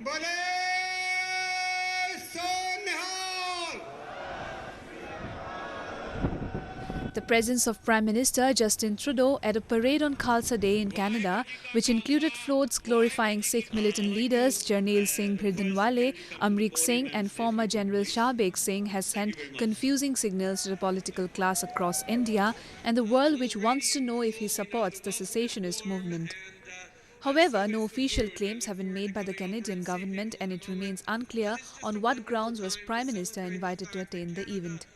बोले सोनिहाल। The presence of Prime Minister Justin Trudeau at a parade on Khalsa Day in Canada, which included floats glorifying Sikh militant leaders Jarnail Singh Bhindranwale, Amrik Singh and former General Shahbeg Singh, has sent confusing signals to the political class across India and the world, which wants to know if he supports the secessionist movement. However, no official claims have been made by the Canadian government, and it remains unclear on what grounds was Prime Minister invited to attend the event.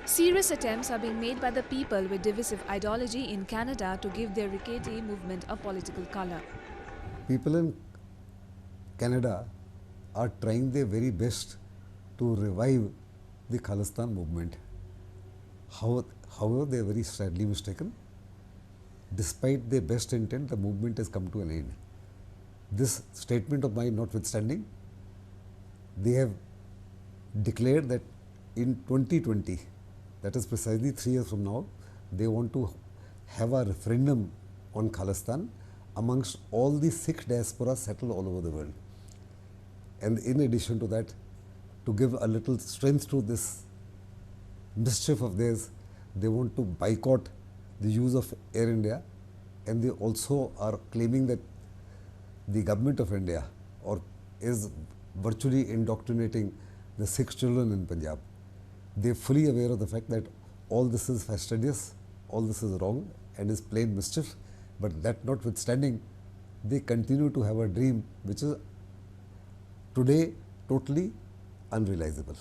Serious attempts are being made by the people with divisive ideology in Canada to give their rickety movement a political color. People in Canada are trying their very best to revive the Khalistan movement. However, they are very sadly mistaken. Despite their best intent, the movement has come to an end. This statement of mine notwithstanding, they have declared that in 2020, that is precisely 3 years from now, they want to have a referendum on Khalistan amongst all the Sikh diaspora settled all over the world. And in addition to that, to give a little strength to this mischief of theirs, they want to boycott the use of Air India, and they also are claiming that the government of India is virtually indoctrinating the Sikh children in Punjab. They are fully aware of the fact that all this is fastidious, all this is wrong and is plain mischief, but that notwithstanding, they continue to have a dream which is today totally unrealizable.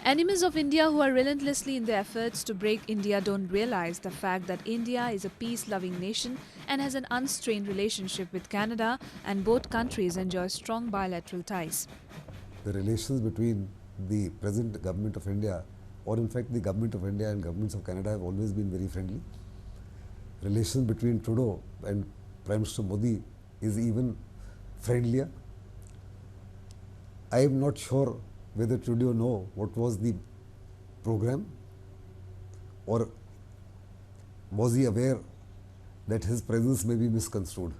Enemies of India who are relentlessly in their efforts to break India don't realize the fact that India is a peace-loving nation and has an unstrained relationship with Canada, and both countries enjoy strong bilateral ties. The relations between the present government of India, or in fact the government of India and governments of Canada, have always been very friendly. Relations between Trudeau and Prime Minister Modi is even friendlier. I am not sure whether Trudeau know what was the program, or was he aware that his presence may be misconstrued.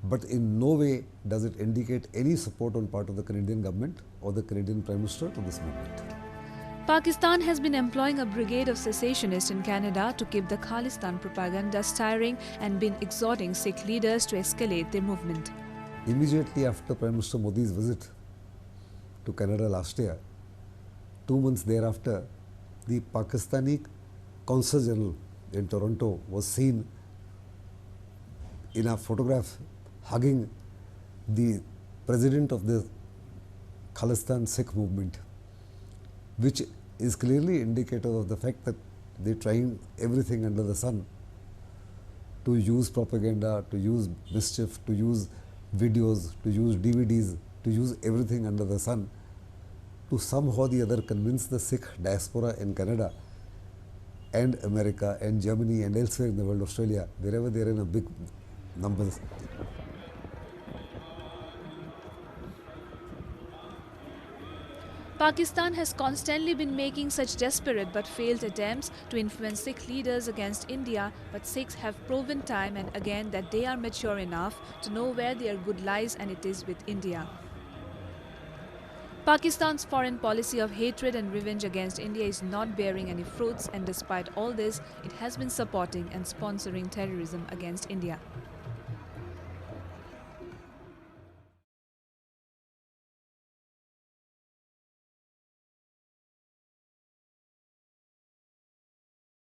But in no way does it indicate any support on part of the Canadian government or the Canadian Prime Minister to this movement. Pakistan has been employing a brigade of secessionists in Canada to keep the Khalistan propaganda stirring and been exhorting Sikh leaders to escalate their movement. Immediately after Prime Minister Modi's visit to Canada last year, 2 months thereafter, the Pakistani Consul General in Toronto was seen in a photograph hugging the president of the Khalistan Sikh movement, which is clearly indicative of the fact that they are trying everything under the sun to use propaganda, to use mischief, to use videos, to use DVDs, to use everything under the sun to somehow or the other convince the Sikh diaspora in Canada and America and Germany and elsewhere in the world, Australia, wherever they are in a big numbers. Pakistan has constantly been making such desperate but failed attempts to influence Sikh leaders against India, but Sikhs have proven time and again that they are mature enough to know where their good lies, and it is with India. Pakistan's foreign policy of hatred and revenge against India is not bearing any fruits, and despite all this, it has been supporting and sponsoring terrorism against India.